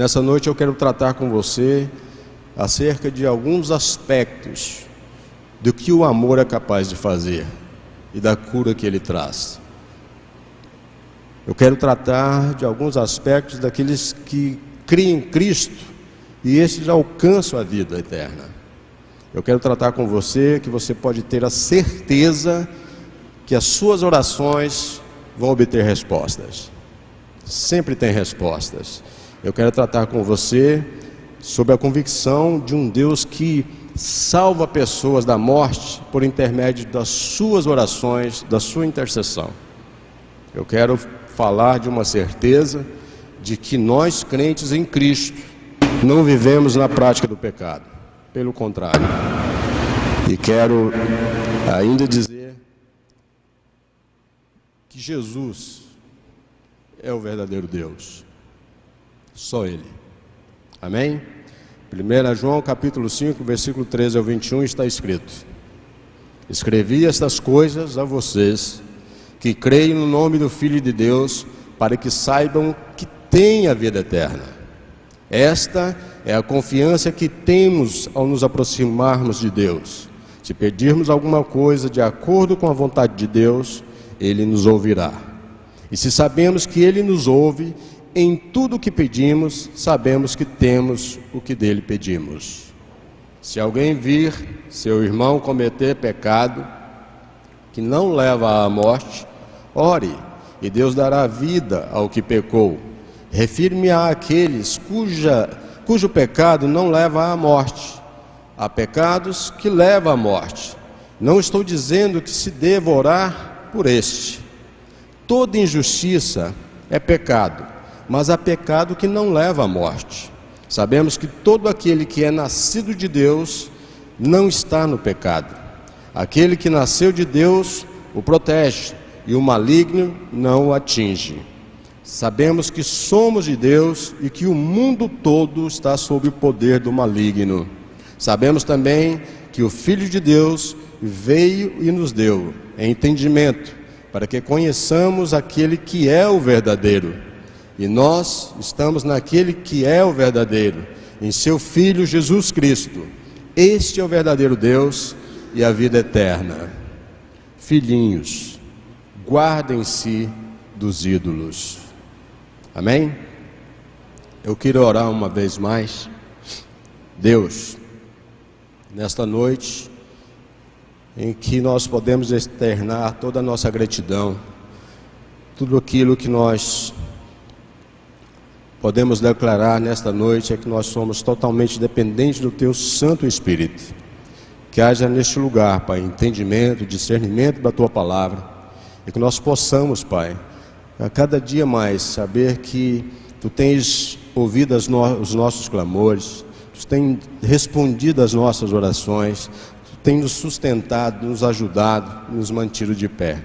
Nessa noite eu quero tratar com você acerca de alguns aspectos do que o amor é capaz de fazer e da cura que ele traz. Eu quero tratar de alguns aspectos daqueles que criam em Cristo e esses alcançam a vida eterna. Eu quero tratar com você que você pode ter a certeza que as suas orações vão obter respostas. Sempre tem respostas. Eu quero tratar com você sobre a convicção de um Deus que salva pessoas da morte por intermédio das suas orações, da sua intercessão. Eu quero falar de uma certeza de que nós, crentes em Cristo, não vivemos na prática do pecado. Pelo contrário. E quero ainda dizer que Jesus é o verdadeiro Deus. Só Ele. Amém? 1 João capítulo 5, versículo 13 ao 21 está escrito: escrevi estas coisas a vocês que creem no nome do Filho de Deus, para que saibam que têm a vida eterna. Esta é a confiança que temos ao nos aproximarmos de Deus. Se pedirmos alguma coisa de acordo com a vontade de Deus, Ele nos ouvirá. E se sabemos que Ele nos ouve, em tudo o que pedimos, sabemos que temos o que dele pedimos. Se alguém vir seu irmão cometer pecado que não leva à morte, ore, e Deus dará vida ao que pecou. Refiro-me àqueles cujo pecado não leva à morte. Há pecados que levam à morte. Não estou dizendo que se deva orar por este. Toda injustiça é pecado, mas há pecado que não leva à morte. Sabemos que todo aquele que é nascido de Deus não está no pecado. Aquele que nasceu de Deus o protege, e o maligno não o atinge. Sabemos que somos de Deus e que o mundo todo está sob o poder do maligno. Sabemos também que o Filho de Deus veio e nos deu entendimento, para que conheçamos aquele que é o verdadeiro. E nós estamos naquele que é o verdadeiro, em seu Filho Jesus Cristo. Este é o verdadeiro Deus e a vida eterna. Filhinhos, guardem-se dos ídolos. Amém? Eu quero orar uma vez mais. Deus, nesta noite em que nós podemos externar toda a nossa gratidão, tudo aquilo que nós podemos declarar nesta noite é que nós somos totalmente dependentes do Teu Santo Espírito. Que haja neste lugar, Pai, entendimento, discernimento da Tua Palavra, e que nós possamos, Pai, a cada dia mais saber que Tu tens ouvido os nossos clamores, Tu tens respondido às nossas orações, Tu tens nos sustentado, nos ajudado, nos mantido de pé.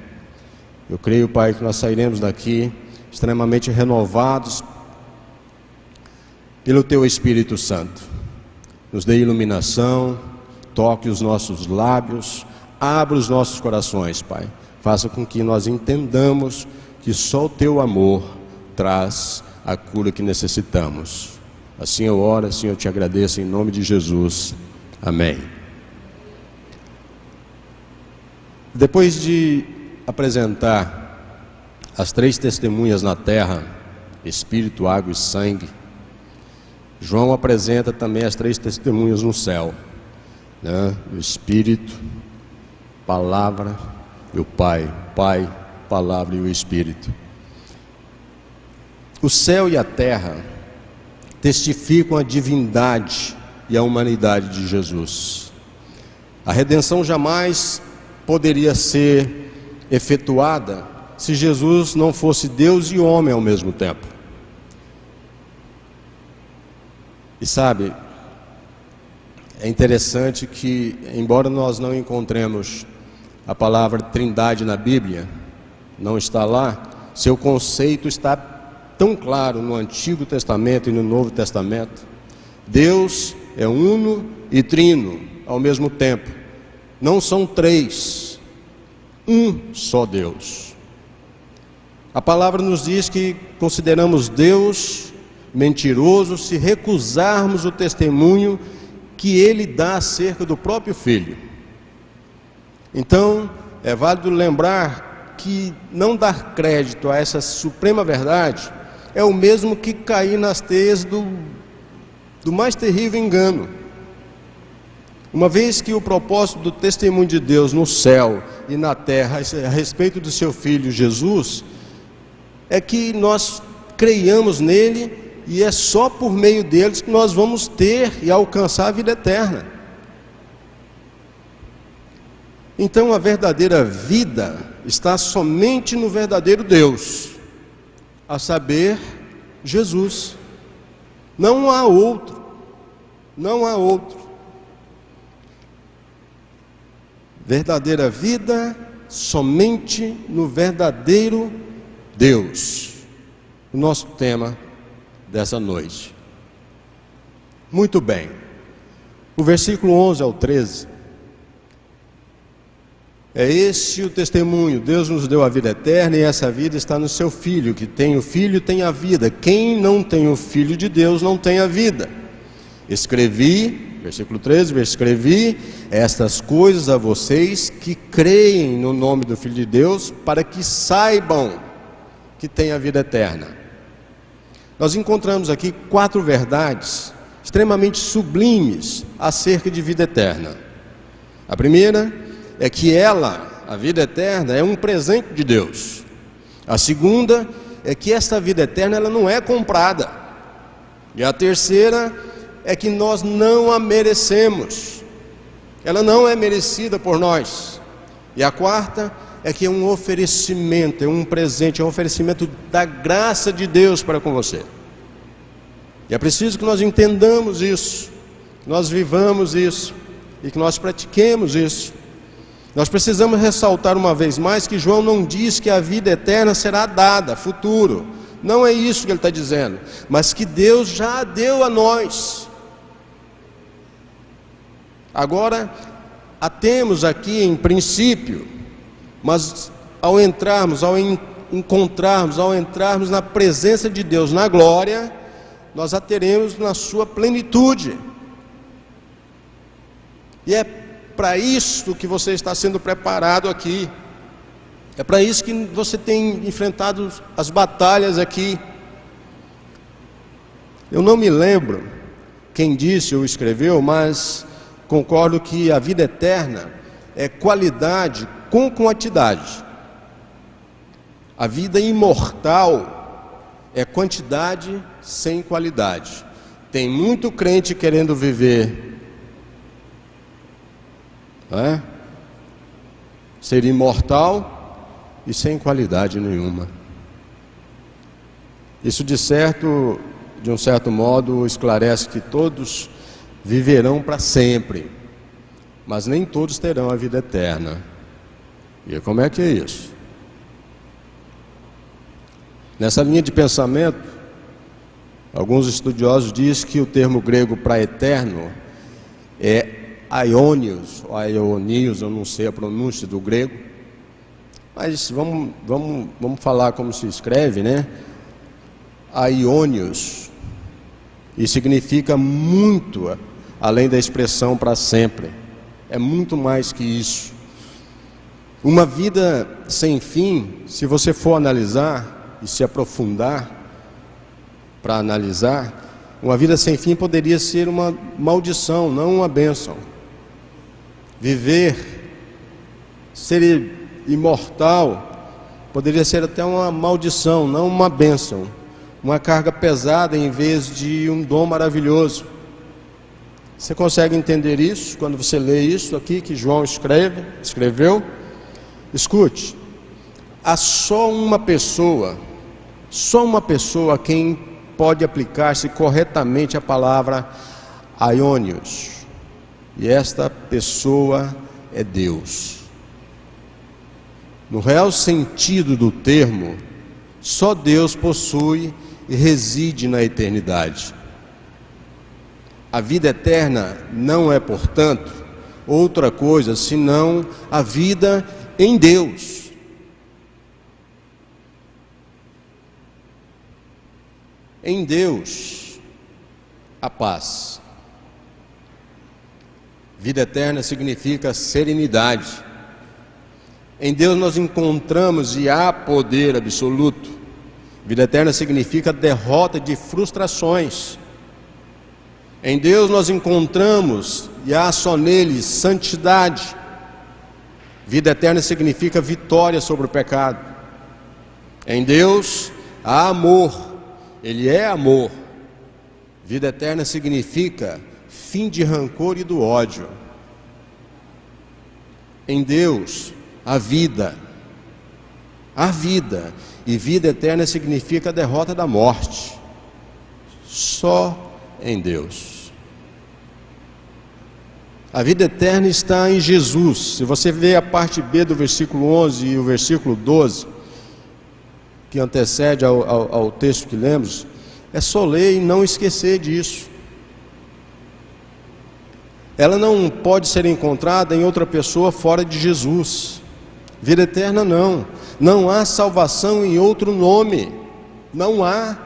Eu creio, Pai, que nós sairemos daqui extremamente renovados pelo Teu Espírito Santo. Nos dê iluminação, toque os nossos lábios, abra os nossos corações, Pai. Faça com que nós entendamos que só o Teu amor traz a cura que necessitamos. Assim eu oro, assim eu Te agradeço, em nome de Jesus. Amém. Depois de apresentar as 3 testemunhas na terra, Espírito, água e sangue, João apresenta também as 3 testemunhas no céu, né? O Espírito, Palavra e o Pai. Pai, Palavra e o Espírito. O céu e a terra testificam a divindade e a humanidade de Jesus. A redenção jamais poderia ser efetuada se Jesus não fosse Deus e homem ao mesmo tempo. E sabe, é interessante que, embora nós não encontremos a palavra Trindade na Bíblia, não está lá, seu conceito está tão claro no Antigo Testamento e no Novo Testamento. Deus é uno e trino ao mesmo tempo. Não são 3, um só Deus. A palavra nos diz que consideramos Deus mentiroso se recusarmos o testemunho que ele dá acerca do próprio Filho. Então, é válido lembrar que não dar crédito a essa suprema verdade é o mesmo que cair nas teias do mais terrível engano. Uma vez que o propósito do testemunho de Deus no céu e na terra a respeito do seu Filho Jesus é que nós creiamos nele, e é só por meio deles que nós vamos ter e alcançar a vida eterna. Então a verdadeira vida está somente no verdadeiro Deus, a saber, Jesus. Não há outro, não há outro. Verdadeira vida somente no verdadeiro Deus. O nosso tema dessa noite. Muito bem. O versículo 11 ao 13. É esse o testemunho: Deus nos deu a vida eterna, e essa vida está no seu Filho. Que tem o Filho tem a vida. Quem não tem o Filho de Deus não tem a vida. Escrevi, versículo 13, escrevi estas coisas a vocês que creem no nome do Filho de Deus, para que saibam que tem a vida eterna. Nós encontramos aqui 4 verdades extremamente sublimes acerca de vida eterna. A primeira é que ela, a vida eterna, é um presente de Deus. A segunda é que esta vida eterna ela não é comprada. E a terceira é que nós não a merecemos. Ela não é merecida por nós. E a quarta é que é um oferecimento, é um presente, é um oferecimento da graça de Deus para com você. E é preciso que nós entendamos isso, que nós vivamos isso e que nós pratiquemos isso. Nós precisamos ressaltar uma vez mais que João não diz que a vida eterna será dada, futuro. Não é isso que ele está dizendo, mas que Deus já deu a nós. Agora, a temos aqui em princípio, mas ao entrarmos na presença de Deus na glória, nós a teremos na sua plenitude. E é para isso que você está sendo preparado aqui. É para isso que você tem enfrentado as batalhas aqui. Eu não me lembro quem disse ou escreveu, mas concordo que a vida eterna é qualidade com quantidade. A vida imortal é quantidade sem qualidade. Tem muito crente querendo viver, ser imortal e sem qualidade nenhuma. Isso de um certo modo esclarece que todos viverão para sempre, mas nem todos terão a vida eterna. E como é que é isso? Nessa linha de pensamento, alguns estudiosos dizem que o termo grego para eterno é aionios, ou aionios, eu não sei a pronúncia do grego, mas vamos falar como se escreve, né? Aionios, e significa muito além da expressão para sempre, é muito mais que isso. Uma vida sem fim, se você for analisar e se aprofundar para analisar, uma vida sem fim poderia ser uma maldição, não uma bênção. Viver, ser imortal, poderia ser até uma maldição, não uma bênção, uma carga pesada em vez de um dom maravilhoso. Você consegue entender isso quando você lê isso aqui que João escreveu? Escute, há só uma pessoa a quem pode aplicar-se corretamente a palavra aionios, e esta pessoa é Deus. No real sentido do termo, só Deus possui e reside na eternidade. A vida eterna não é, portanto, outra coisa senão a vida em Deus. Em Deus, a paz. Vida eterna significa serenidade. Em Deus nós encontramos e há poder absoluto. Vida eterna significa derrota de frustrações. Em Deus nós encontramos e há só nele santidade. Vida eterna significa vitória sobre o pecado. Em Deus há amor, Ele é amor. Vida eterna significa fim de rancor e do ódio. Em Deus há vida. Há vida. E vida eterna significa a derrota da morte. Só em Deus. A vida eterna está em Jesus. Se você vê a parte B do versículo 11 e o versículo 12, que antecede ao texto que lemos, é só ler e não esquecer disso. Ela não pode ser encontrada em outra pessoa fora de Jesus. Vida eterna não. Não há salvação em outro nome. Não há.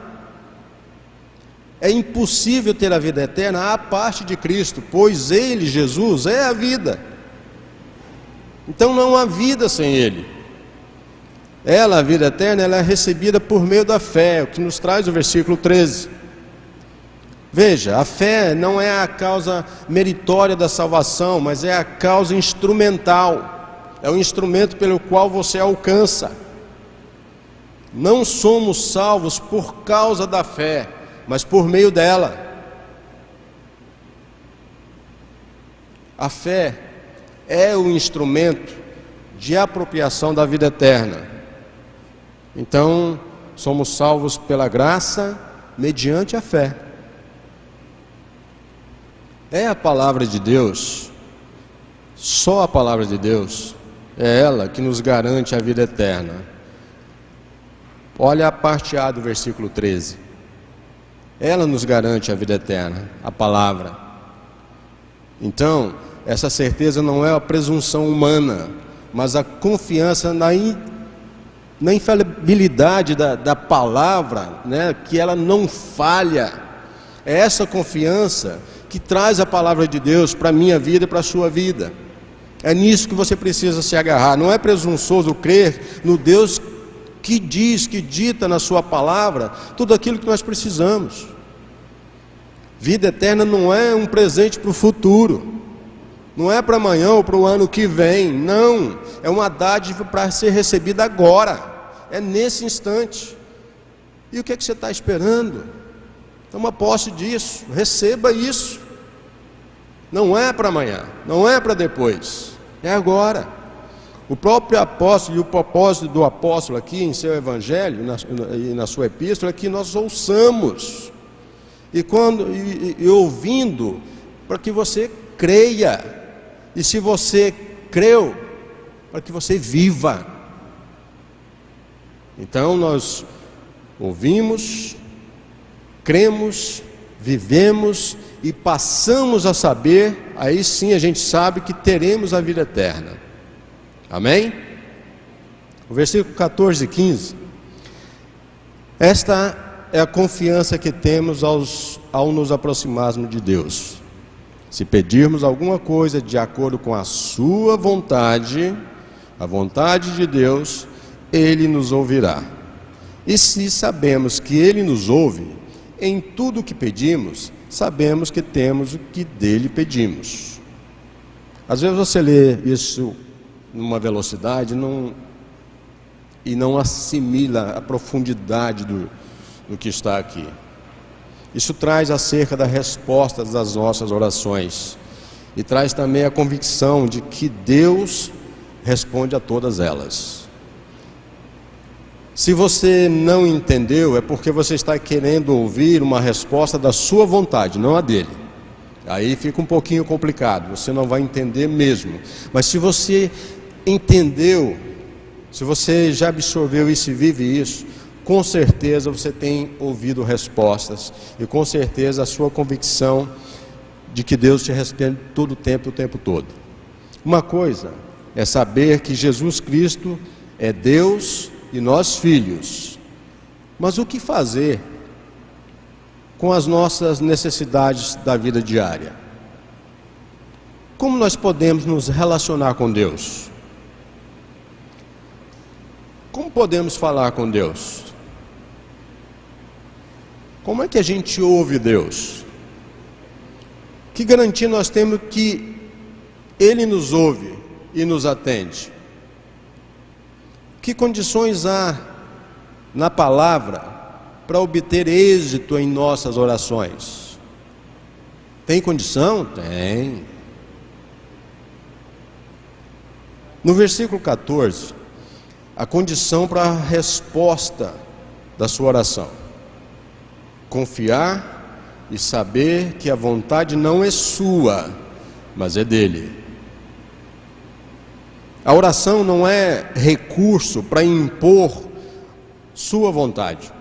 É impossível ter a vida eterna à parte de Cristo, pois Ele, Jesus, é a vida. Então não há vida sem Ele. Ela, a vida eterna, ela é recebida por meio da fé, o que nos traz o versículo 13. Veja, a fé não é a causa meritória da salvação, mas é a causa instrumental. É o instrumento pelo qual você alcança. Não somos salvos por causa da fé, mas por meio dela. A fé é o instrumento de apropriação da vida eterna. Então, somos salvos pela graça, mediante a fé. É a palavra de Deus, só a palavra de Deus, é ela que nos garante a vida eterna. Olha a parte A do versículo 13. Ela nos garante a vida eterna, a palavra. Então, essa certeza não é a presunção humana, mas a confiança na infalibilidade da palavra, né, que ela não falha. É essa confiança que traz a palavra de Deus para a minha vida e para a sua vida. É nisso que você precisa se agarrar. Não é presunçoso crer no Deus que diz, que dita na sua palavra tudo aquilo que nós precisamos. Vida eterna não é um presente para o futuro, não é para amanhã ou para o ano que vem, não, é uma dádiva para ser recebida agora, é nesse instante. E o que é que você está esperando? Toma posse disso, receba isso. Não é para amanhã, não é para depois, é agora. O próprio apóstolo, e o propósito do apóstolo aqui em seu evangelho e na sua epístola, é que nós ouçamos, e ouvindo, para que você creia, e se você creu, para que você viva. Então nós ouvimos, cremos, vivemos e passamos a saber, aí sim a gente sabe que teremos a vida eterna. Amém? O versículo 14 e 15. Esta é a confiança que temos ao nos aproximarmos de Deus. Se pedirmos alguma coisa de acordo com a sua vontade, a vontade de Deus, Ele nos ouvirá. E se sabemos que Ele nos ouve, em tudo o que pedimos, sabemos que temos o que dele pedimos. Às vezes você lê isso numa velocidade e não assimila a profundidade do que está aqui. Isso traz acerca das respostas das nossas orações e traz também a convicção de que Deus responde a todas elas. Se você não entendeu, é porque você está querendo ouvir uma resposta da sua vontade, não a dele. Aí fica um pouquinho complicado, você não vai entender mesmo. Mas se você entendeu, se você já absorveu isso e vive isso, com certeza você tem ouvido respostas. E com certeza a sua convicção de que Deus te responde todo o tempo todo. Uma coisa é saber que Jesus Cristo é Deus e nós filhos. Mas o que fazer com as nossas necessidades da vida diária. Como nós podemos nos relacionar com Deus? Como podemos falar com Deus? Como é que a gente ouve Deus? Que garantia nós temos que Ele nos ouve e nos atende? Que condições há na palavra para obter êxito em nossas orações? Tem condição? Tem. No versículo 14, a condição para a resposta da sua oração: confiar e saber que a vontade não é sua, mas é dele. A oração não é recurso para impor sua vontade.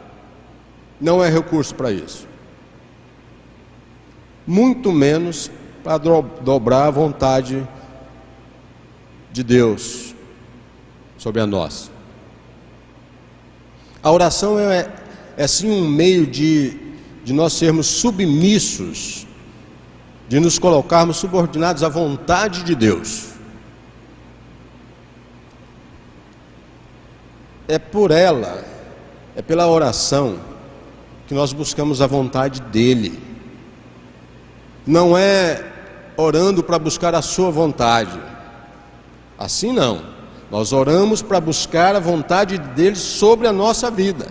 Não é recurso para isso. Muito menos para dobrar a vontade de Deus sobre a nossa. A oração é sim um meio de nós sermos submissos, de nos colocarmos subordinados à vontade de Deus. É por ela, é pela oração que nós buscamos a vontade dele. Não é orando para buscar a sua vontade. Assim não. Nós oramos para buscar a vontade dele sobre a nossa vida.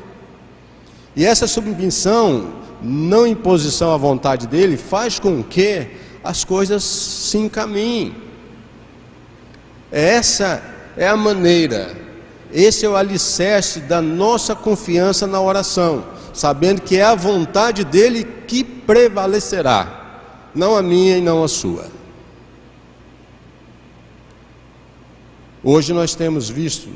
E essa submissão, não imposição à vontade dele, faz com que as coisas se encaminhem. Essa é a maneira, esse é o alicerce da nossa confiança na oração, sabendo que é a vontade dele que prevalecerá, não a minha e não a sua. Hoje nós temos visto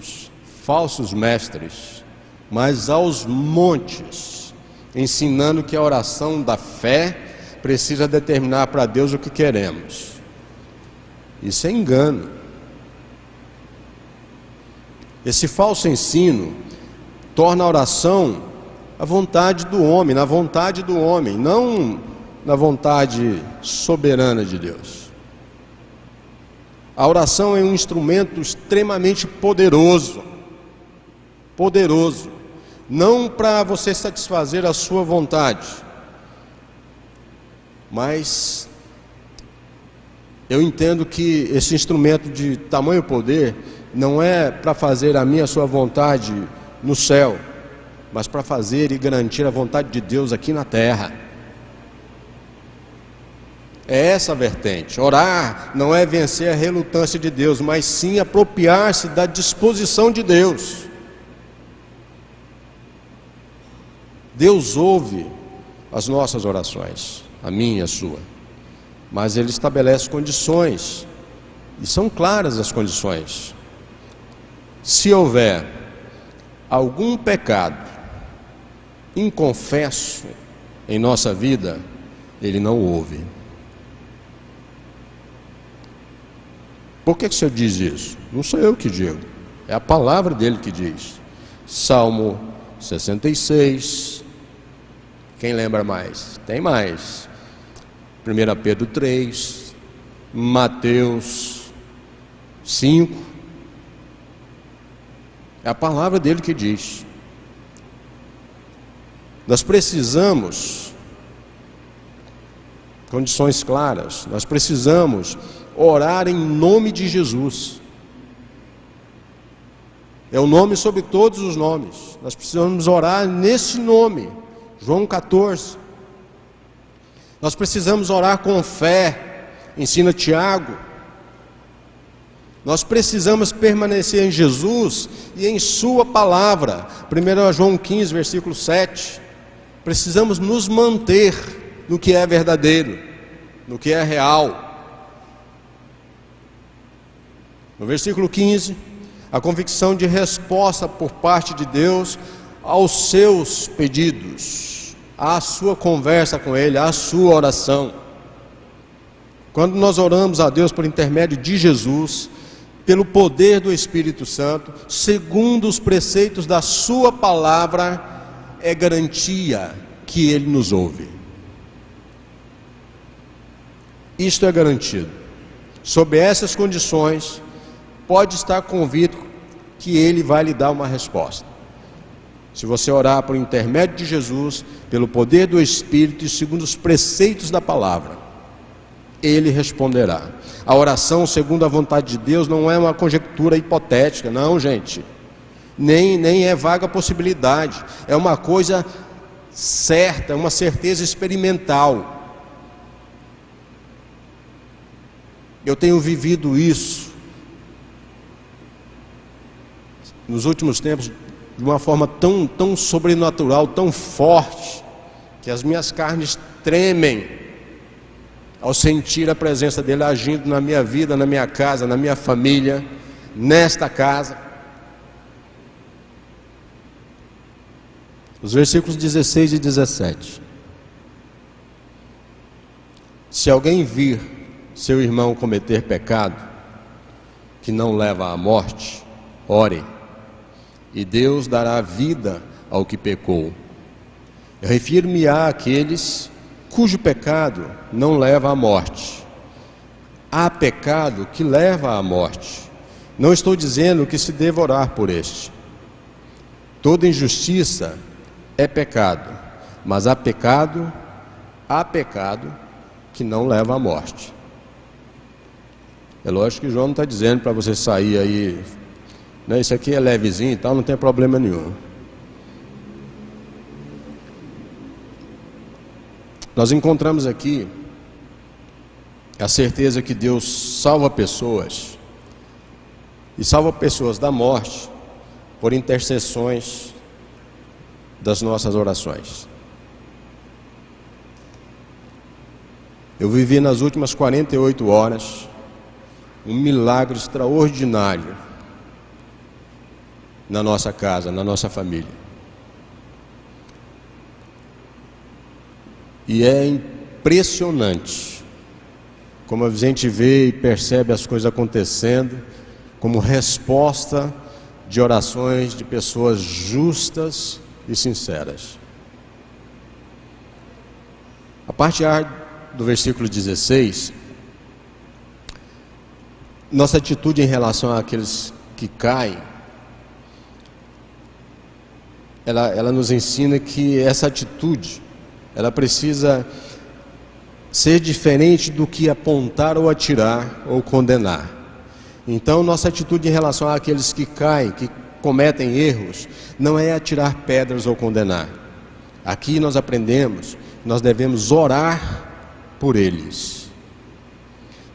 falsos mestres, mas aos montes, ensinando que a oração da fé precisa determinar para Deus o que queremos. Isso é engano. Esse falso ensino torna a oração a vontade do homem, na vontade do homem, não na vontade soberana de Deus. A oração é um instrumento extremamente poderoso, não para você satisfazer a sua vontade, mas eu entendo que esse instrumento de tamanho poder não é para fazer a minha e a sua vontade no céu, mas para fazer e garantir a vontade de Deus aqui na terra. É essa a vertente. Orar não é vencer a relutância de Deus, mas sim apropriar-se da disposição de Deus. Deus ouve as nossas orações, a minha e a sua, mas Ele estabelece condições, e são claras as condições. Se houver algum pecado inconfesso em nossa vida, Ele não ouve. Por que o Senhor diz isso? Não sou eu que digo, é a palavra dele que diz. Salmo 66, quem lembra mais? Tem mais. 1 Pedro 3, Mateus 5, é a palavra dele que diz. Nós precisamos, condições claras, nós precisamos orar em nome de Jesus. É o nome sobre todos os nomes. Nós precisamos orar nesse nome. João 14. Nós precisamos orar com fé. Ensina Tiago. Nós precisamos permanecer em Jesus e em sua palavra. 1 João 15, versículo 7. Precisamos nos manter no que é verdadeiro, no que é real. No versículo 15, a convicção de resposta por parte de Deus aos seus pedidos, à sua conversa com Ele, à sua oração. Quando nós oramos a Deus por intermédio de Jesus, pelo poder do Espírito Santo, segundo os preceitos da sua palavra, é garantia que Ele nos ouve. Isto é garantido. Sob essas condições, pode estar convicto que Ele vai lhe dar uma resposta. Se você orar por intermédio de Jesus, pelo poder do Espírito e segundo os preceitos da palavra, Ele responderá. A oração segundo a vontade de Deus não é uma conjectura hipotética, não, gente. Nem é vaga possibilidade. É uma coisa certa, uma certeza experimental. Eu tenho vivido isso nos últimos tempos de uma forma tão sobrenatural, tão forte, que as minhas carnes tremem ao sentir a presença dele agindo na minha vida, na minha casa, na minha família, nesta casa. Os versículos 16 e 17. Se alguém vir seu irmão cometer pecado que não leva à morte, ore, e Deus dará vida ao que pecou. Eu refiro-me àqueles cujo pecado não leva à morte. Há pecado que leva à morte. Não estou dizendo que se deva orar por este. Toda injustiça é pecado, mas há pecado que não leva à morte. É lógico que João não está dizendo para você sair aí, né, isso aqui é levezinho e tal, não tem problema nenhum. Nós encontramos aqui a certeza que Deus salva pessoas, e salva pessoas da morte por intercessões das nossas orações. Eu vivi nas últimas 48 horas um milagre extraordinário na nossa casa, na nossa família. E é impressionante como a gente vê e percebe as coisas acontecendo como resposta de orações de pessoas justas e sinceras. A parte A do versículo 16, nossa atitude em relação àqueles que caem, ela nos ensina que essa atitude, ela precisa ser diferente do que apontar ou atirar ou condenar. Então, nossa atitude em relação àqueles que caem, que cometem erros, não é atirar pedras ou condenar. Aqui nós aprendemos, nós devemos orar por eles.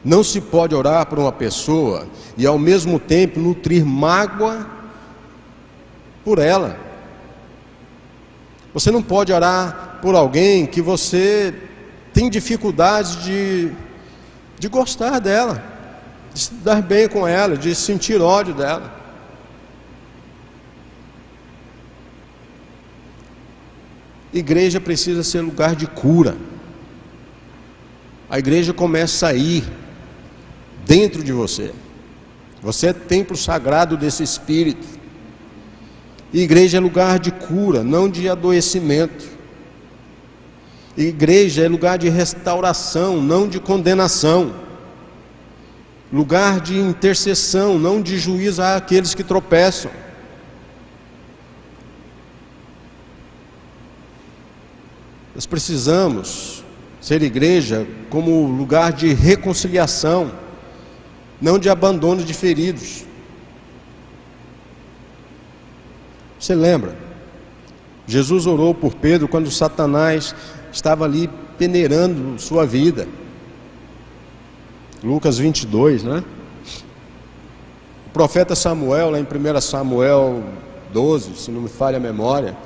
Não se pode orar por uma pessoa e ao mesmo tempo nutrir mágoa por ela. Você não pode orar por alguém que você tem dificuldade de gostar dela, de se dar bem com ela, de sentir ódio dela. Igreja precisa ser lugar de cura. A igreja começa a ir dentro de você. Você é templo sagrado desse Espírito. Igreja é lugar de cura, não de adoecimento. Igreja é lugar de restauração, não de condenação. Lugar de intercessão, não de juízo àqueles que tropeçam. Nós precisamos ser igreja como lugar de reconciliação, não de abandono de feridos. Você lembra? Jesus orou por Pedro quando Satanás estava ali peneirando sua vida. Lucas 22, né? O profeta Samuel, lá em 1 Samuel 12, se não me falha a memória,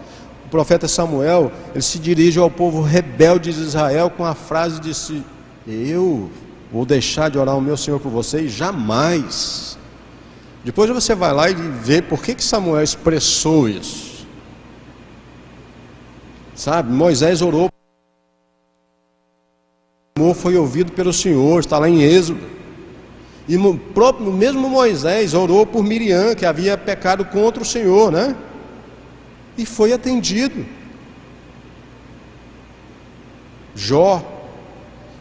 o profeta Samuel, ele se dirige ao povo rebelde de Israel com a frase de: eu vou deixar de orar ao meu Senhor por vocês? Jamais. Depois você vai lá e vê por que Samuel expressou isso. Sabe, Moisés orou, o amor foi ouvido pelo Senhor, está lá em Êxodo. E o mesmo Moisés orou por Miriam, que havia pecado contra o Senhor, né? E foi atendido. Jó,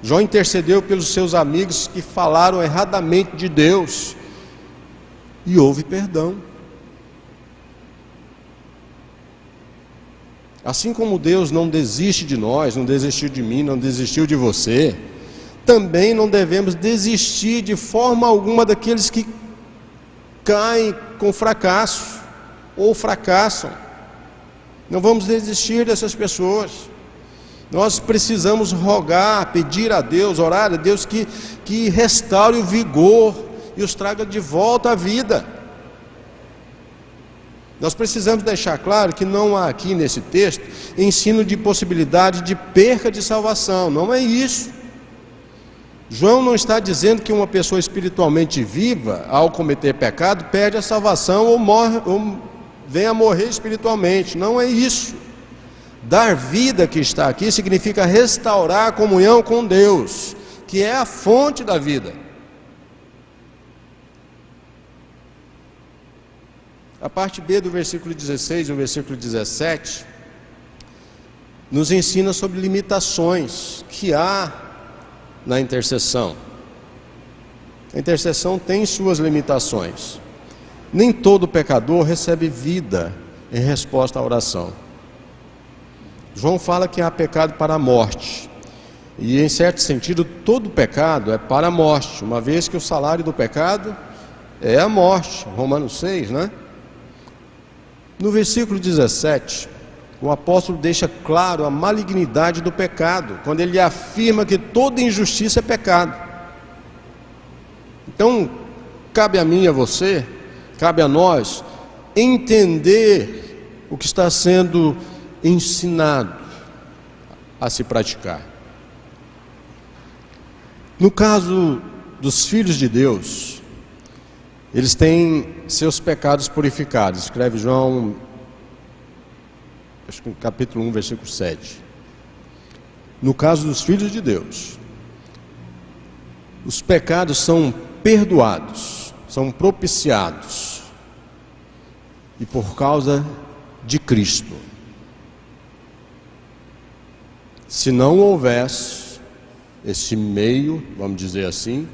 João intercedeu pelos seus amigos que falaram erradamente de Deus, e houve perdão. Assim como Deus não desiste de nós, não desistiu de mim, não desistiu de você, também não devemos desistir de forma alguma daqueles que caem com fracasso ou fracassam. Não vamos desistir dessas pessoas. Nós precisamos rogar, pedir a Deus, orar a Deus que restaure o vigor e os traga de volta à vida. Nós precisamos deixar claro que não há aqui nesse texto ensino de possibilidade de perca de salvação. Não é isso. João não está dizendo que uma pessoa espiritualmente viva, ao cometer pecado, perde a salvação ou morre, ou vem a morrer espiritualmente. Não é isso. Dar vida, que está aqui, significa restaurar a comunhão com Deus, que é a fonte da vida. A parte B do versículo 16 e o versículo 17 nos ensina sobre limitações que há na intercessão. A intercessão tem suas limitações. Nem todo pecador recebe vida em resposta à oração. João fala que há pecado para a morte. E em certo sentido, todo pecado é para a morte, uma vez que o salário do pecado é a morte. Romanos 6, né? No versículo 17, o apóstolo deixa claro a malignidade do pecado, quando ele afirma que toda injustiça é pecado. Então, cabe a mim e a você, cabe a nós, entender o que está sendo ensinado a se praticar. No caso dos filhos de Deus, eles têm seus pecados purificados. Escreve João, acho que no capítulo 1, versículo 7. No caso dos filhos de Deus, os pecados são perdoados, são propiciados, e por causa de Cristo. Se não houvesse esse meio, vamos dizer assim,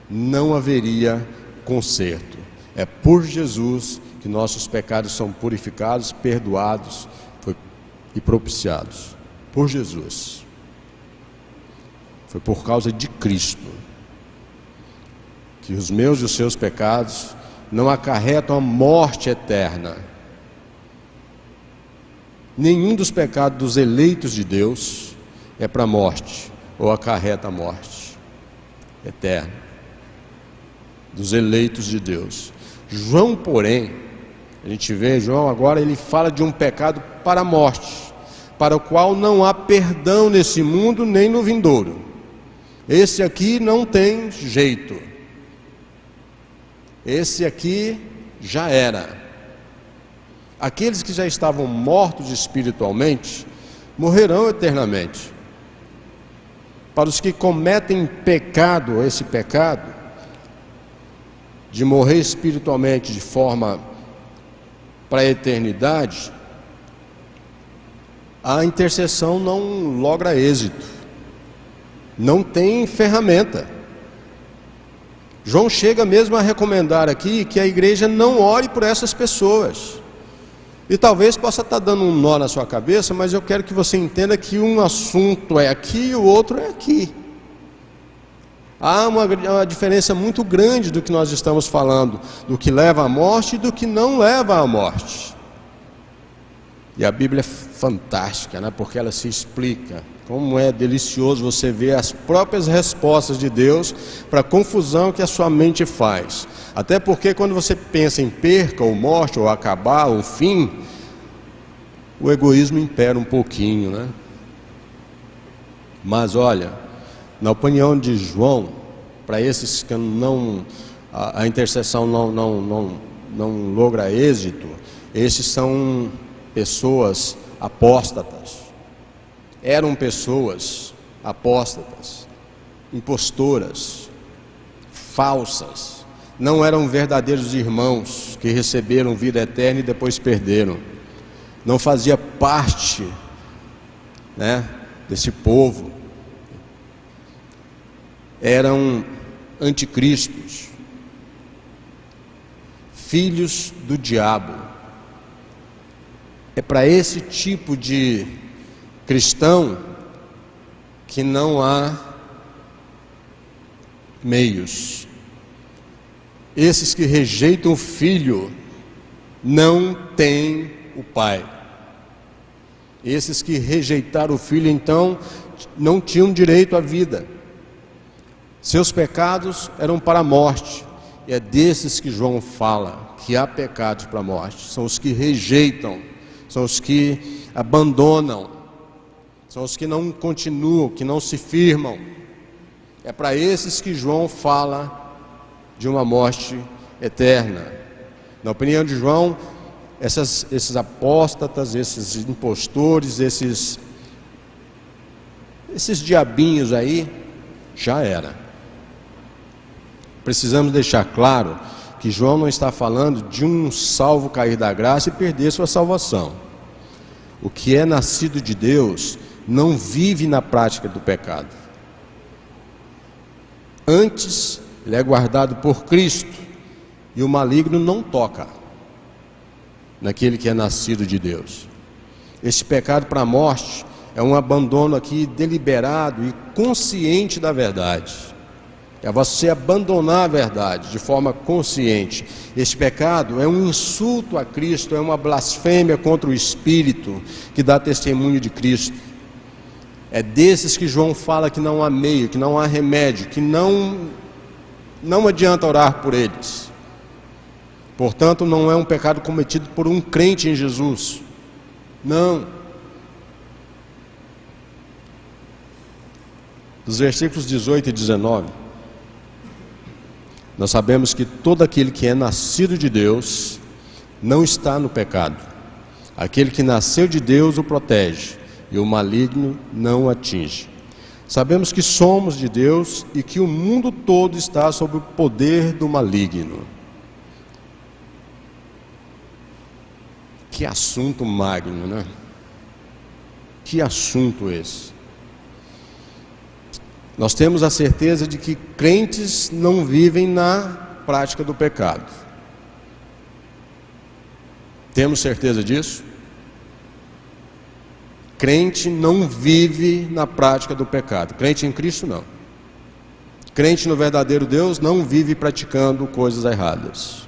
não haveria conserto. É por Jesus que nossos pecados são purificados, perdoados e propiciados. Por Jesus. Foi por causa de Cristo que os meus e os seus pecados não acarretam a morte eterna. Nenhum dos pecados dos eleitos de Deus é para a morte, ou acarreta a morte eterna. Dos eleitos de Deus. João, porém, a gente vê, João agora ele fala de um pecado para a morte, para o qual não há perdão nesse mundo nem no vindouro. Esse aqui não tem jeito. Esse aqui já era. Aqueles que já estavam mortos espiritualmente, morrerão eternamente. Para os que cometem pecado, esse pecado, de morrer espiritualmente de forma para a eternidade, a intercessão não logra êxito, não tem ferramenta. João chega mesmo a recomendar aqui que a igreja não ore por essas pessoas. E talvez possa estar dando um nó na sua cabeça, mas eu quero que você entenda que um assunto é aqui e o outro é aqui. Há uma diferença muito grande do que nós estamos falando, do que leva à morte e do que não leva à morte. E a Bíblia é fantástica, né? Porque ela se explica. Como é delicioso você ver as próprias respostas de Deus para a confusão que a sua mente faz. Até porque quando você pensa em perca ou morte, ou acabar, ou fim, o egoísmo impera um pouquinho, né? Mas olha, na opinião de João, para esses que a intercessão não logra êxito, esses são pessoas apóstatas. Eram pessoas apóstatas, impostoras, falsas. Não eram verdadeiros irmãos que receberam vida eterna e depois perderam. Não fazia parte, né, desse povo. eram anticristos, filhos do diabo. É para esse tipo de cristão que não há meios. Esses que rejeitam o filho não têm o pai. Esses que rejeitaram o filho, então, não tinham direito à vida. Seus pecados eram para a morte. E é desses que João fala, que há pecados para a morte. São os que rejeitam, são os que abandonam, são os que não continuam, que não se firmam. É para esses que João fala de uma morte eterna. Na opinião de João, esses apóstatas, esses impostores, esses diabinhos aí, já era. Precisamos deixar claro que João não está falando de um salvo cair da graça e perder sua salvação. O que é nascido de Deus não vive na prática do pecado. Antes, ele é guardado por Cristo, e o maligno não toca naquele que é nascido de Deus. Esse pecado para a morte é um abandono aqui deliberado e consciente da verdade. É você abandonar a verdade de forma consciente. Esse pecado é um insulto a Cristo, é uma blasfêmia contra o Espírito que dá testemunho de Cristo. É desses que João fala que não há meio, que não há remédio, que não adianta orar por eles. Portanto, não é um pecado cometido por um crente em Jesus. Não. Dos versículos 18 e 19, nós sabemos que todo aquele que é nascido de Deus não está no pecado. Aquele que nasceu de Deus o protege, e o maligno não o atinge. Sabemos que somos de Deus e que o mundo todo está sob o poder do maligno. Que assunto magno, né? Que assunto esse? Nós temos a certeza de que crentes não vivem na prática do pecado. Temos certeza disso? Crente não vive na prática do pecado. Crente em Cristo, não. Crente no verdadeiro Deus não vive praticando coisas erradas.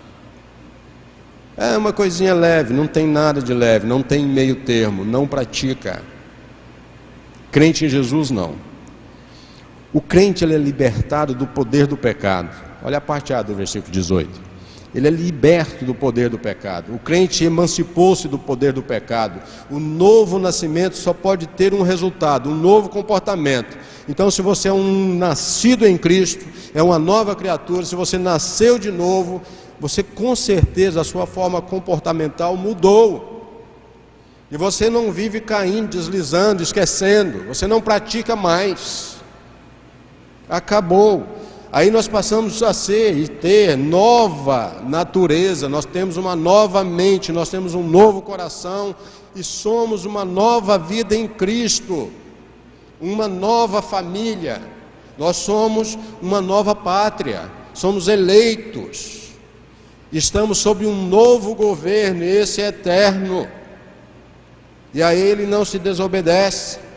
É uma coisinha leve, não tem nada de leve, não tem meio termo, não pratica. Crente em Jesus, não. O crente, ele é libertado do poder do pecado. Olha a parte A do versículo 18. Ele é liberto do poder do pecado. O crente emancipou-se do poder do pecado. O novo nascimento só pode ter um resultado, um novo comportamento. Então, se você é um nascido em Cristo, é uma nova criatura, se você nasceu de novo, você com certeza, a sua forma comportamental mudou. E você não vive caindo, deslizando, esquecendo. Você não pratica mais. Acabou. Aí nós passamos a ser e ter nova natureza, nós temos uma nova mente, nós temos um novo coração e somos uma nova vida em Cristo, uma nova família, nós somos uma nova pátria, somos eleitos, estamos sob um novo governo, esse é eterno, e a ele não se desobedece.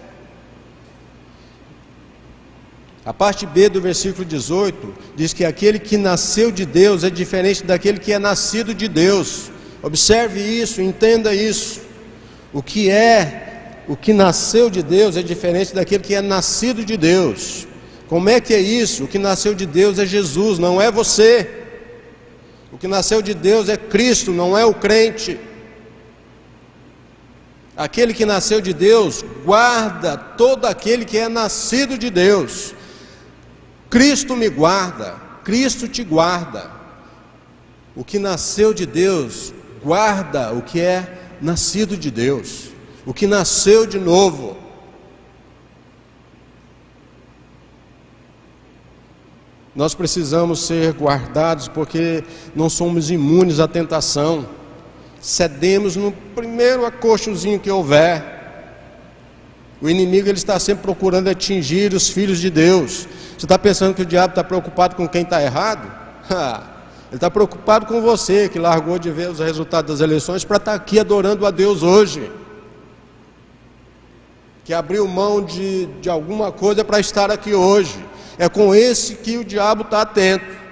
A parte B do versículo 18 diz que aquele que nasceu de Deus é diferente daquele que é nascido de Deus. Observe isso, entenda isso. O que nasceu de Deus é diferente daquele que é nascido de Deus. Como é que é isso? O que nasceu de Deus é Jesus, não é você. O que nasceu de Deus é Cristo, não é o crente. Aquele que nasceu de Deus guarda todo aquele que é nascido de Deus. Cristo me guarda, Cristo te guarda. O que nasceu de Deus guarda o que é nascido de Deus, o que nasceu de novo. Nós precisamos ser guardados porque não somos imunes à tentação. Cedemos no primeiro acochozinho que houver. O inimigo ele está sempre procurando atingir os filhos de Deus. Você está pensando que o diabo está preocupado com quem está errado? Ele está preocupado com você, que largou de ver os resultados das eleições para estar aqui adorando a Deus hoje, que abriu mão de alguma coisa para estar aqui hoje. É com esse que o diabo está atento.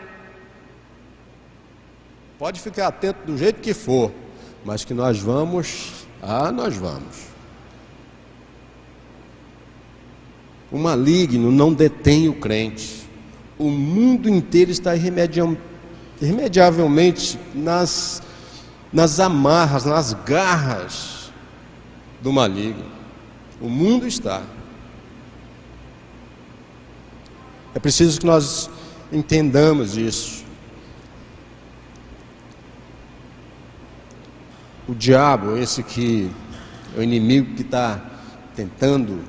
Pode ficar atento do jeito que for, mas que nós vamos, nós vamos. O maligno não detém o crente. O mundo inteiro está irremediavelmente nas amarras, nas garras do maligno. O mundo está. É preciso que nós entendamos isso. O diabo, esse que é o inimigo que está tentando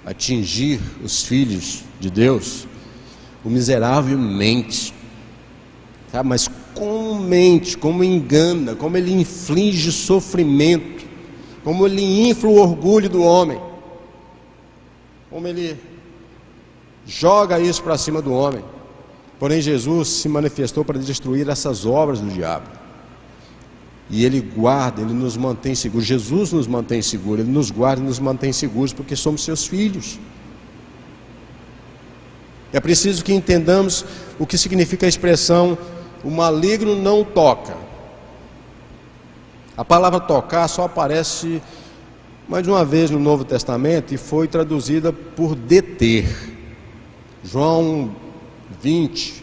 atingir os filhos de Deus, o miserável mente, sabe? Mas como mente, como engana, como ele inflige sofrimento, como ele infla o orgulho do homem, como ele joga isso para cima do homem. Porém Jesus se manifestou para destruir essas obras do diabo. E Ele guarda, Ele nos mantém seguros. Jesus nos mantém seguros, Ele nos guarda e nos mantém seguros porque somos seus filhos. É preciso que entendamos o que significa a expressão o maligno não toca. A palavra tocar só aparece mais de uma vez no Novo Testamento e foi traduzida por deter. João 20,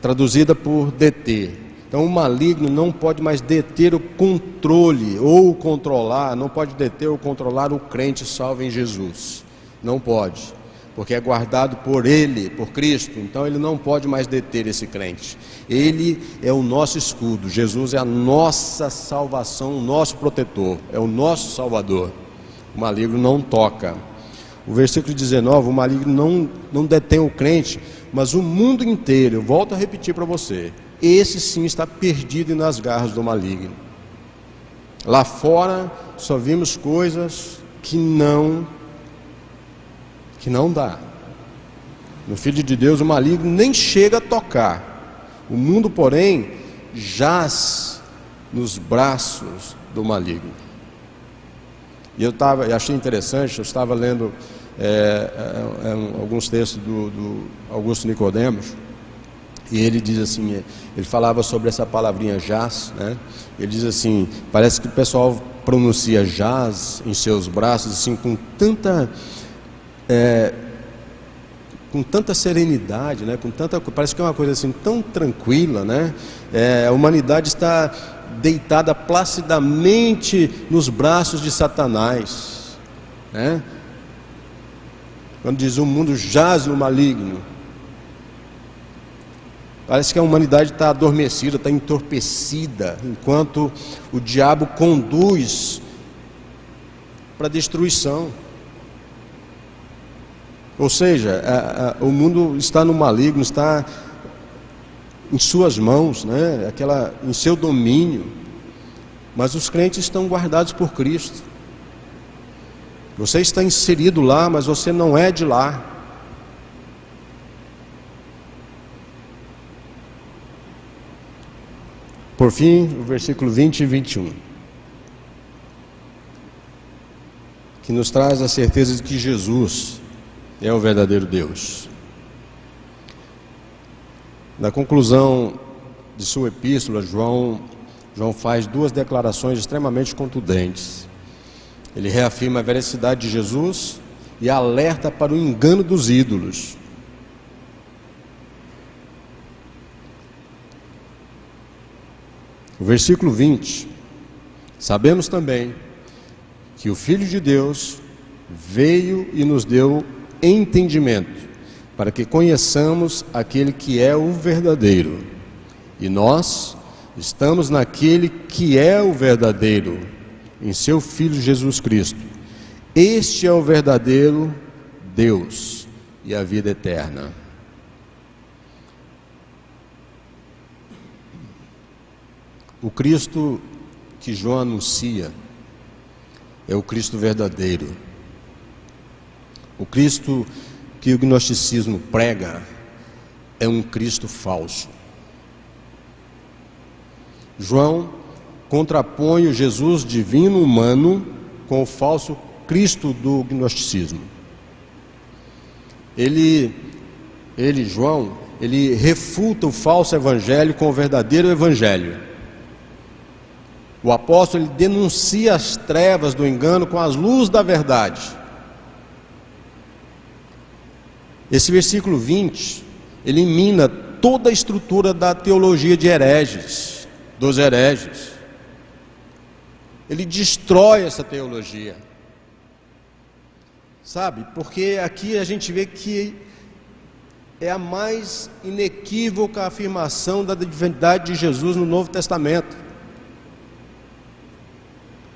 traduzida por deter. Então o maligno não pode mais deter o controle ou controlar, não pode deter ou controlar o crente salvo em Jesus. Não pode, porque é guardado por Ele, por Cristo. Então Ele não pode mais deter esse crente. Ele é o nosso escudo, Jesus é a nossa salvação, o nosso protetor, é o nosso Salvador. O maligno não toca. O versículo 19, o maligno não detém o crente, mas o mundo inteiro, eu volto a repetir para você, esse sim está perdido nas garras do maligno. Lá fora só vimos coisas que não dá. No Filho de Deus o maligno nem chega a tocar. O mundo, porém, jaz nos braços do maligno. E eu achei interessante, eu estava lendo alguns textos do Augusto Nicodemos, e ele diz assim, ele falava sobre essa palavrinha jaz, né? Ele diz assim, parece que o pessoal pronuncia jaz em seus braços assim com tanta serenidade, né? Parece que é uma coisa assim tão tranquila, né? A humanidade está deitada placidamente nos braços de Satanás, né? Quando diz o mundo jaz no maligno, parece que a humanidade está adormecida, está entorpecida, enquanto o diabo conduz para a destruição. Ou seja, o mundo está no maligno, está em suas mãos, né? Em seu domínio, mas os crentes estão guardados por Cristo. Você está inserido lá, mas você não é de lá. Por fim, o versículo 20 e 21, que nos traz a certeza de que Jesus é o verdadeiro Deus. Na conclusão de sua epístola, João faz duas declarações extremamente contundentes. Ele reafirma a veracidade de Jesus e alerta para o engano dos ídolos. O versículo 20, sabemos também que o Filho de Deus veio e nos deu entendimento, para que conheçamos aquele que é o verdadeiro, e nós estamos naquele que é o verdadeiro, em seu Filho Jesus Cristo. Este é o verdadeiro Deus e a vida eterna. O Cristo que João anuncia é o Cristo verdadeiro. O Cristo que o gnosticismo prega é um Cristo falso. João contrapõe o Jesus divino humano com o falso Cristo do gnosticismo. João, ele refuta o falso evangelho com o verdadeiro evangelho. O apóstolo, ele denuncia as trevas do engano com as luzes da verdade. Esse versículo 20 elimina toda a estrutura da teologia de hereges, dos hereges. Ele destrói essa teologia. Sabe? Porque aqui a gente vê que é a mais inequívoca afirmação da divindade de Jesus no Novo Testamento.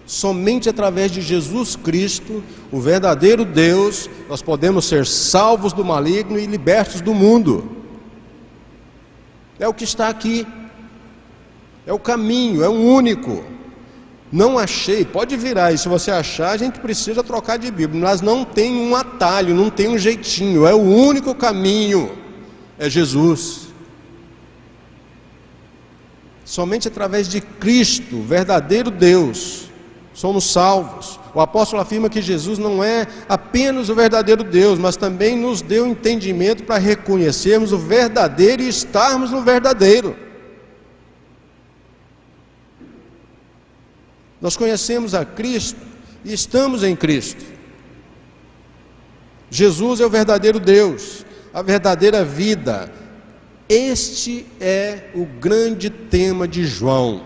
Somente através de Jesus Cristo, o verdadeiro Deus, nós podemos ser salvos do maligno e libertos do mundo. É o que está aqui. É o caminho, é o único. Não achei, pode virar, e se você achar, a gente precisa trocar de Bíblia, mas não tem um atalho, não tem um jeitinho, é o único caminho, é Jesus. Somente através de Cristo, o verdadeiro Deus, somos salvos. O apóstolo afirma que Jesus não é apenas o verdadeiro Deus, mas também nos deu entendimento para reconhecermos o verdadeiro e estarmos no verdadeiro. Nós conhecemos a Cristo e estamos em Cristo. Jesus é o verdadeiro Deus, a verdadeira vida. Este é o grande tema de João,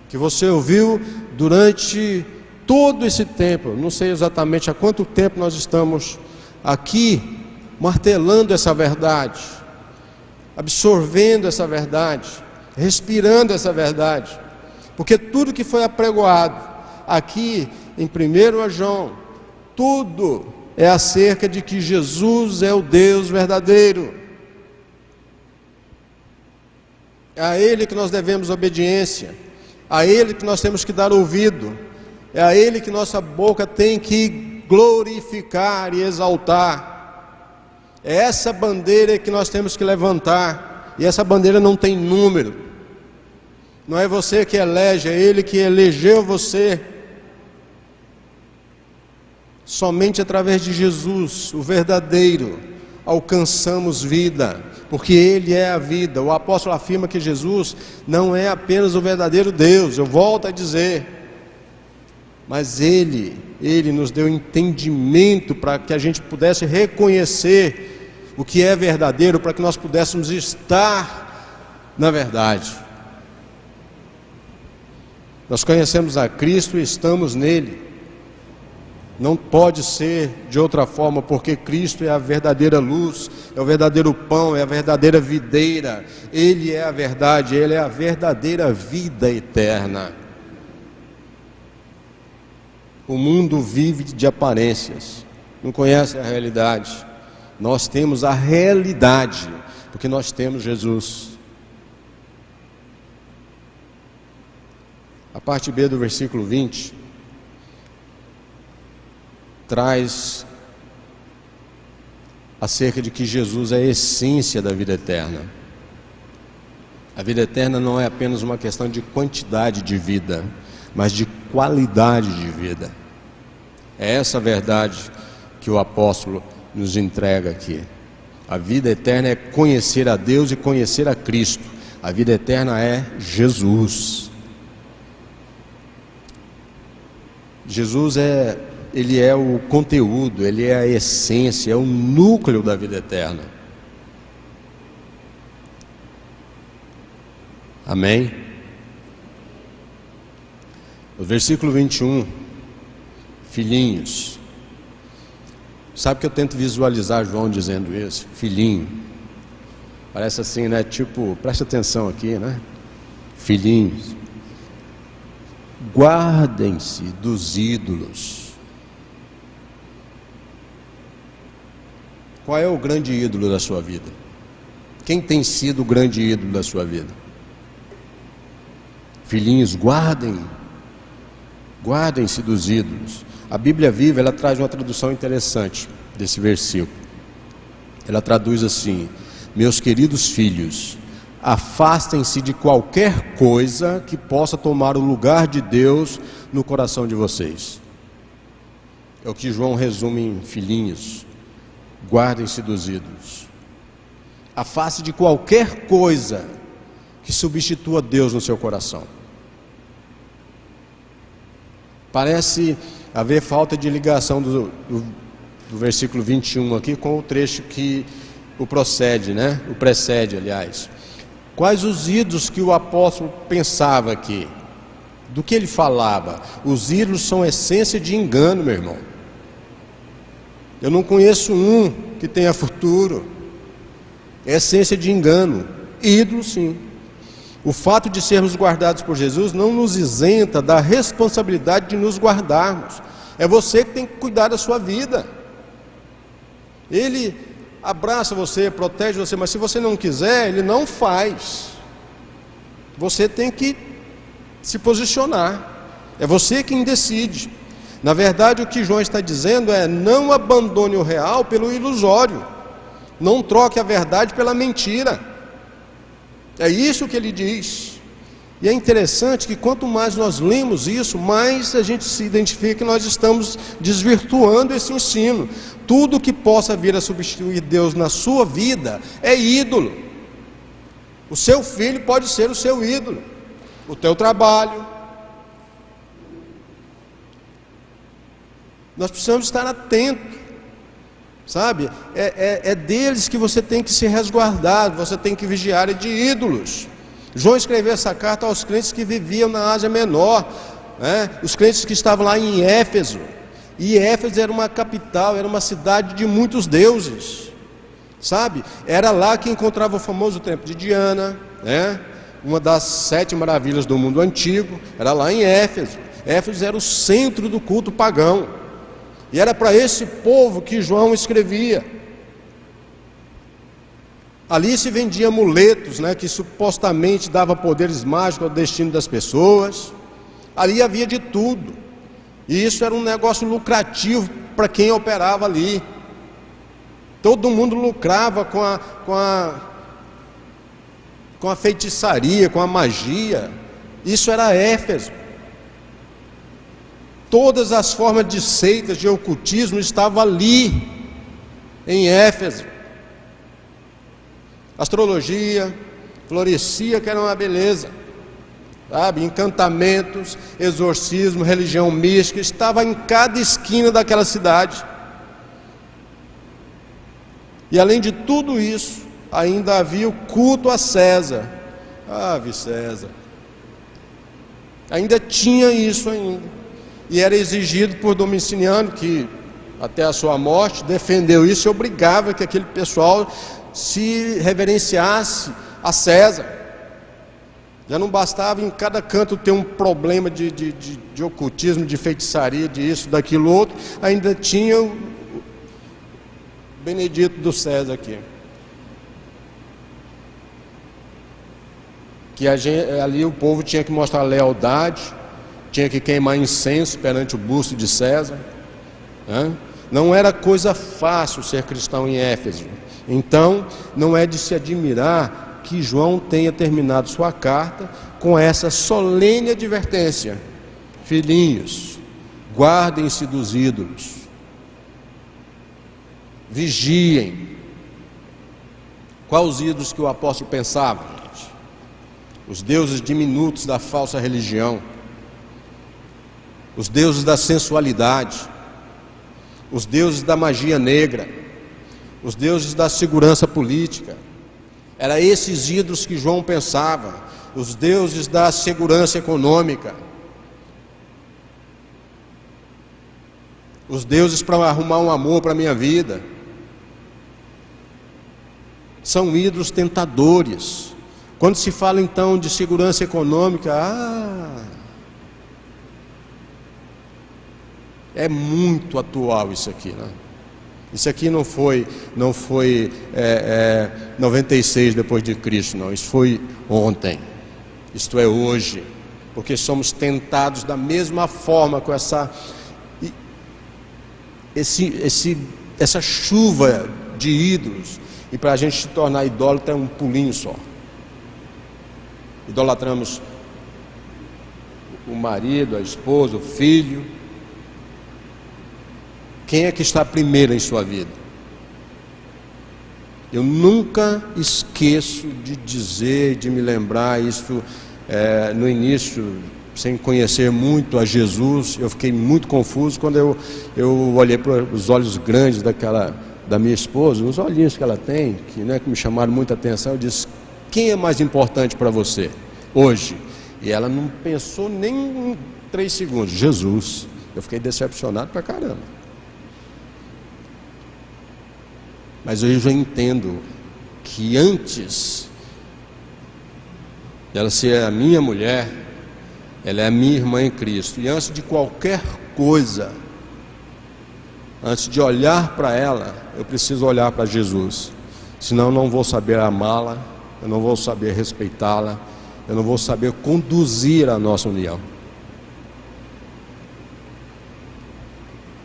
que você ouviu durante todo esse tempo. Não sei exatamente há quanto tempo nós estamos aqui martelando essa verdade, absorvendo essa verdade, respirando essa verdade. Porque tudo que foi apregoado aqui em 1 João, tudo é acerca de que Jesus é o Deus verdadeiro. É a Ele que nós devemos obediência, a Ele que nós temos que dar ouvido, é a Ele que nossa boca tem que glorificar e exaltar. É essa bandeira que nós temos que levantar, e essa bandeira não tem número. Não é você que elege, é Ele que elegeu você. Somente através de Jesus, o verdadeiro, alcançamos vida, porque Ele é a vida. O apóstolo afirma que Jesus não é apenas o verdadeiro Deus, eu volto a dizer, mas Ele nos deu entendimento para que a gente pudesse reconhecer o que é verdadeiro, para que nós pudéssemos estar na verdade. Nós conhecemos a Cristo e estamos nele. Não pode ser de outra forma, porque Cristo é a verdadeira luz, é o verdadeiro pão, é a verdadeira videira. Ele é a verdade, Ele é a verdadeira vida eterna. O mundo vive de aparências, não conhece a realidade. Nós temos a realidade, porque nós temos Jesus. A parte B do versículo 20 traz acerca de que Jesus é a essência da vida eterna. A vida eterna não é apenas uma questão de quantidade de vida, mas de qualidade de vida. É essa a verdade que o apóstolo nos entrega aqui. A vida eterna é conhecer a Deus e conhecer a Cristo. A vida eterna é Jesus. Jesus Ele é o conteúdo, Ele é a essência, é o núcleo da vida eterna. Amém? O versículo 21, filhinhos. Sabe que eu tento visualizar João dizendo isso? Filhinho. Parece assim, né? Tipo, presta atenção aqui, né? Filhinhos. Guardem-se dos ídolos. Qual é o grande ídolo da sua vida? Quem tem sido o grande ídolo da sua vida? Filhinhos, guardem Guardem-se dos ídolos. A Bíblia Viva, ela traz uma tradução interessante desse versículo. Ela traduz assim: meus queridos filhos, afastem-se de qualquer coisa que possa tomar o lugar de Deus no coração de vocês. É o que João resume em filhinhos. Guardem-se dos ídolos. Afaste de qualquer coisa que substitua Deus no seu coração. Parece haver falta de ligação do versículo 21 aqui com o trecho que o precede, aliás. Quais os ídolos que o apóstolo pensava aqui? Do que ele falava? Os ídolos são essência de engano, meu irmão. Eu não conheço um que tenha futuro. É essência de engano. Ídolo, sim. O fato de sermos guardados por Jesus não nos isenta da responsabilidade de nos guardarmos. É você que tem que cuidar da sua vida. Ele abraça você, protege você, mas se você não quiser, Ele não faz. Você tem que se posicionar. É você quem decide. Na verdade, o que João está dizendo é: não abandone o real pelo ilusório. Não troque a verdade pela mentira. É isso que ele diz. E é interessante que quanto mais nós lemos isso, mais a gente se identifica que nós estamos desvirtuando esse ensino. Tudo que possa vir a substituir Deus na sua vida é ídolo. O seu filho pode ser o seu ídolo, o teu trabalho. Nós precisamos estar atentos, sabe? É deles que você tem que se resguardar, você tem que vigiar, é de ídolos. João escreveu essa carta aos crentes que viviam na Ásia Menor, os crentes que estavam lá em Éfeso. E Éfeso era uma capital, era uma cidade de muitos deuses, sabe? Era lá que encontrava o famoso templo de Diana, uma das 7 maravilhas do mundo antigo, era lá em Éfeso. Éfeso era o centro do culto pagão, e era para esse povo que João escrevia. Ali se vendia amuletos, que supostamente dava poderes mágicos ao destino das pessoas. Ali havia de tudo. E isso era um negócio lucrativo para quem operava ali. Todo mundo lucrava com a feitiçaria, com a magia. Isso era Éfeso. Todas as formas de seitas, de ocultismo estavam ali, em Éfeso. Astrologia florescia, que era uma beleza, sabe? Encantamentos, exorcismo, religião mística, estava em cada esquina daquela cidade. E além de tudo isso, ainda havia o culto a César. Ave César. Ainda tinha isso ainda. E era exigido por Domiciano, que até a sua morte defendeu isso e obrigava que aquele pessoal se reverenciasse a César. Já não bastava em cada canto ter um problema de ocultismo, de feitiçaria, de isso, daquilo outro, ainda tinha o Benedito do César aqui, que ali o povo tinha que mostrar lealdade, tinha que queimar incenso perante o busto de César. Não era coisa fácil ser cristão em Éfeso. Então, não é de se admirar que João tenha terminado sua carta com essa solene advertência: filhinhos, guardem-se dos ídolos, vigiem. Quais os ídolos que o apóstolo pensava, gente? Os deuses diminutos da falsa religião, os deuses da sensualidade, os deuses da magia negra, os deuses da segurança política. Era esses ídolos que João pensava, os deuses da segurança econômica, os deuses para arrumar um amor para a minha vida. São ídolos tentadores. Quando se fala então de segurança econômica, é muito atual isso aqui, Isso aqui não foi 96 depois de Cristo, não. Isso foi ontem. Isto é hoje. porque somos tentados da mesma forma com essa chuva de ídolos, e para a gente se tornar idólatra é um pulinho só. Idolatramos o marido, a esposa, o filho. Quem é que está primeiro em sua vida? Eu nunca esqueço de dizer, de me lembrar isso no início, sem conhecer muito a Jesus. Eu fiquei muito confuso quando eu olhei para os olhos grandes da minha esposa, os olhinhos que ela tem, que me chamaram muita atenção. Eu disse: quem é mais importante para você hoje? E ela não pensou nem 3 segundos: Jesus. Eu fiquei decepcionado pra caramba. Mas hoje eu entendo que antes dela ser a minha mulher, ela é a minha irmã em Cristo. E antes de qualquer coisa, antes de olhar para ela, eu preciso olhar para Jesus. Senão eu não vou saber amá-la, eu não vou saber respeitá-la, eu não vou saber conduzir a nossa união.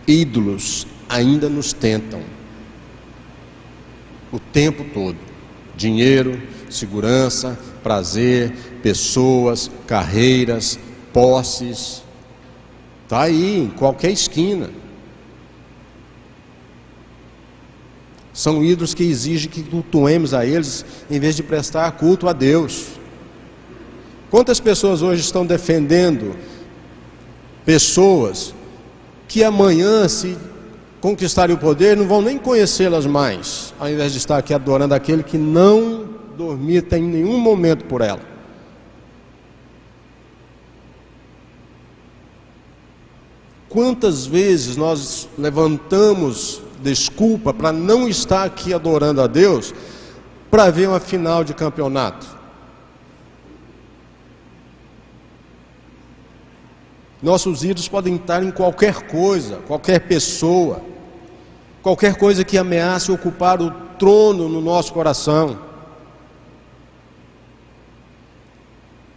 Ídolos ainda nos tentam o tempo todo. Dinheiro, segurança, prazer, pessoas, carreiras, posses. Está aí em qualquer esquina. São ídolos que exigem que cultuemos a eles em vez de prestar culto a Deus. Quantas pessoas hoje estão defendendo pessoas que amanhã, se conquistarem o poder, não vão nem conhecê-las mais, ao invés de estar aqui adorando aquele que não dormita em nenhum momento por ela? Quantas vezes nós levantamos desculpa para não estar aqui adorando a Deus, para ver uma final de campeonato? Nossos ídolos podem estar em qualquer coisa, qualquer pessoa, qualquer coisa que ameace ocupar o trono no nosso coração.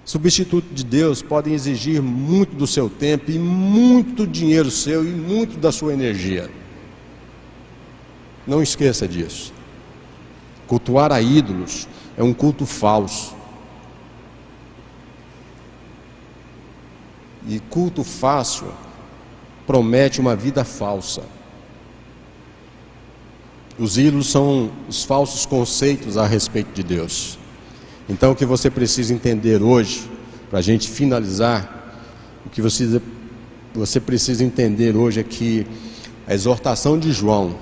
Substitutos de Deus podem exigir muito do seu tempo, e muito dinheiro seu, e muito da sua energia. Não esqueça disso. Cultuar a ídolos é um culto falso. E culto fácil promete uma vida falsa. Os ídolos são os falsos conceitos a respeito de Deus. Então o que você precisa entender hoje, para a gente finalizar, o que você precisa entender hoje é que a exortação de João,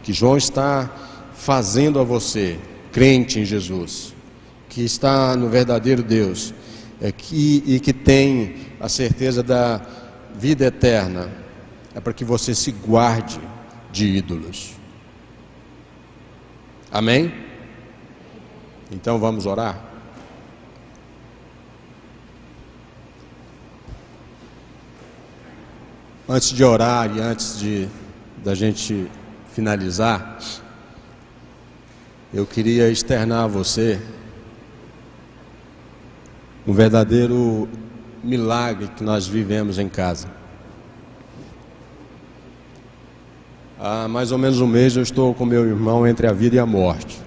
que João está fazendo a você, crente em Jesus, que está no verdadeiro Deus, e que tem a certeza da vida eterna, é para que você se guarde de ídolos. Amém? Então vamos orar? Antes de orar e antes da gente finalizar, eu queria externar a você um verdadeiro milagre que nós vivemos em casa. Há mais ou menos um mês eu estou com meu irmão entre a vida e a morte.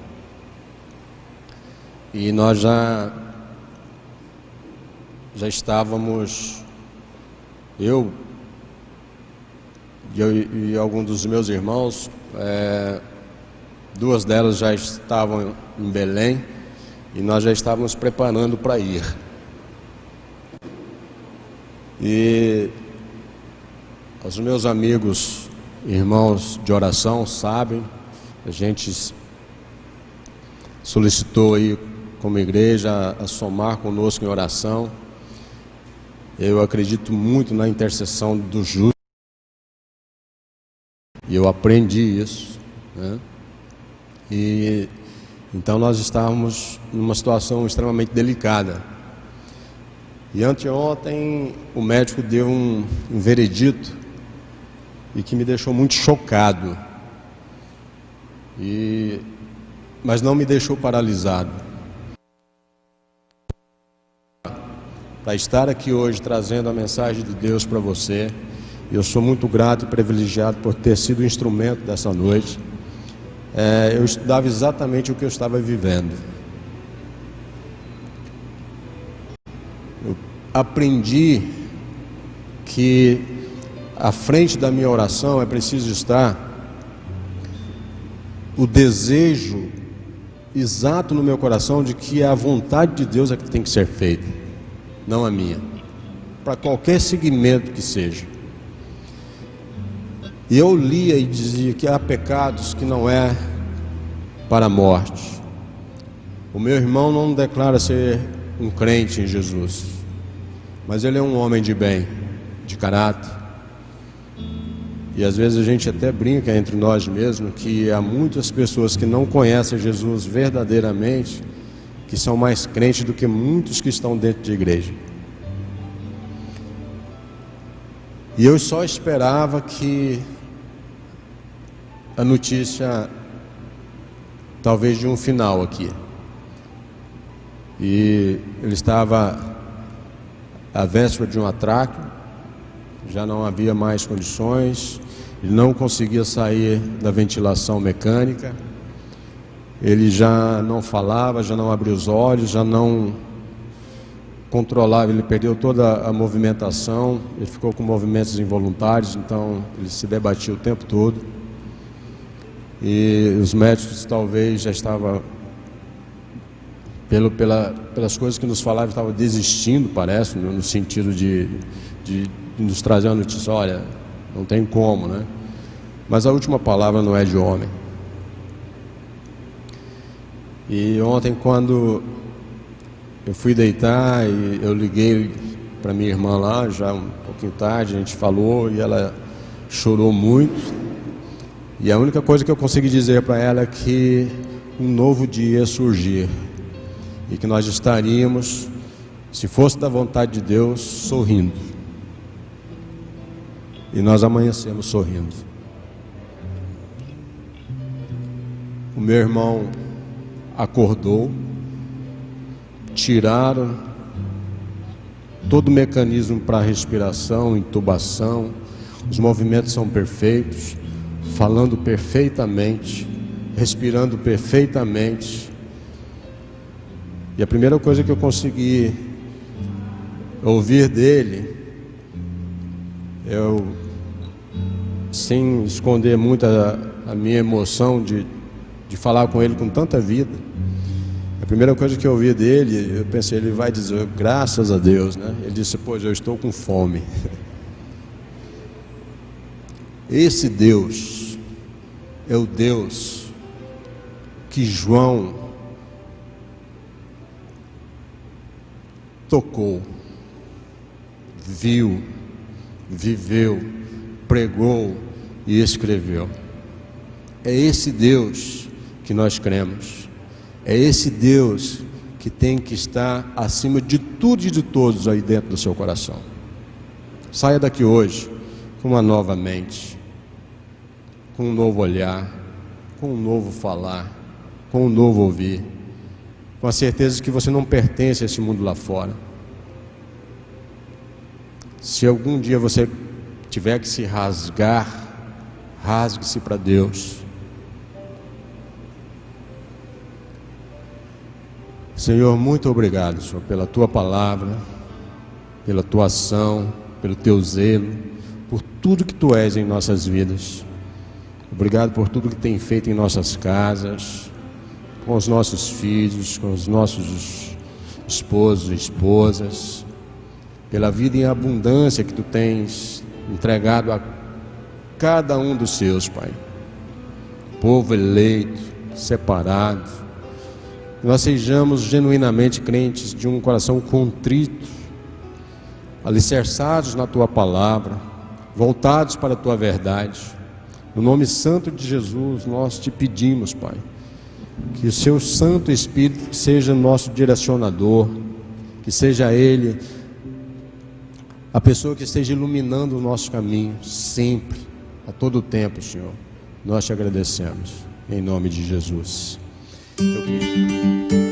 E nós já estávamos, eu e alguns dos meus irmãos, 2 delas já estavam em Belém, e nós já estávamos preparando para ir. E os meus amigos, irmãos de oração, sabem, a gente solicitou aí como igreja a somar conosco em oração. Eu acredito muito na intercessão do justo, e eu aprendi isso, né? E então nós estávamos numa situação extremamente delicada. E anteontem o médico deu um veredito e que me deixou muito chocado, mas não me deixou paralisado. para estar aqui hoje trazendo a mensagem de Deus para você. Eu sou muito grato e privilegiado por ter sido instrumento dessa noite. Eu estudava exatamente o que eu estava vivendo. Eu aprendi que à frente da minha oração é preciso estar o desejo exato no meu coração de que a vontade de Deus é que tem que ser feita, não a minha, para qualquer segmento que seja. E eu lia e dizia que há pecados que não é para a morte. O meu irmão não declara ser um crente em Jesus, mas ele é um homem de bem, de caráter. E às vezes a gente até brinca entre nós mesmos que há muitas pessoas que não conhecem Jesus verdadeiramente, que são mais crentes do que muitos que estão dentro de igreja. E eu só esperava que a notícia, talvez de um final aqui. E ele estava à véspera de um atraque, já não havia mais condições, ele não conseguia sair da ventilação mecânica, ele já não falava, já não abria os olhos, já não controlava, ele perdeu toda a movimentação, ele ficou com movimentos involuntários, então ele se debatia o tempo todo. E os médicos talvez já estavam, pelas coisas que nos falavam, estavam desistindo, parece, no sentido de nos trazer uma notícia, olha, não tem como, né? Mas a última palavra não é de homem. E ontem, quando eu fui deitar, e eu liguei para minha irmã lá, já um pouquinho tarde, a gente falou, e ela chorou muito. E a única coisa que eu consegui dizer para ela é que um novo dia ia surgir, e que nós estaríamos, se fosse da vontade de Deus, sorrindo. E nós amanhecemos sorrindo. O meu irmão acordou, tiraram todo o mecanismo para respiração, intubação, os movimentos são perfeitos, falando perfeitamente, respirando perfeitamente. E a primeira coisa que eu consegui ouvir dele, eu, sem esconder muito a minha emoção de falar com ele com tanta vida, a primeira coisa que eu ouvi dele, eu pensei, ele vai dizer, graças a Deus, né? Ele disse, pois eu estou com fome. Esse Deus é o Deus que João tocou, viu, viveu, pregou e escreveu. É esse Deus que nós cremos. É esse Deus que tem que estar acima de tudo e de todos aí dentro do seu coração. Saia daqui hoje com uma nova mente, com um novo olhar, com um novo falar, com um novo ouvir, com a certeza de que você não pertence a esse mundo lá fora. Se algum dia você tiver que se rasgar, rasgue-se para Deus. Senhor, muito obrigado, Senhor, pela Tua palavra, pela Tua ação, pelo Teu zelo, por tudo que Tu és em nossas vidas. Obrigado por tudo que tem feito em nossas casas, com os nossos filhos, com os nossos esposos e esposas, pela vida em abundância que Tu tens entregado a cada um dos Seus, Pai. Povo eleito, separado. Nós sejamos genuinamente crentes de um coração contrito, alicerçados na Tua palavra, voltados para a Tua verdade. No nome santo de Jesus, nós Te pedimos, Pai, que o Seu Santo Espírito seja nosso direcionador, que seja Ele a pessoa que esteja iluminando o nosso caminho, sempre, a todo tempo, Senhor. Nós Te agradecemos, em nome de Jesus. Eu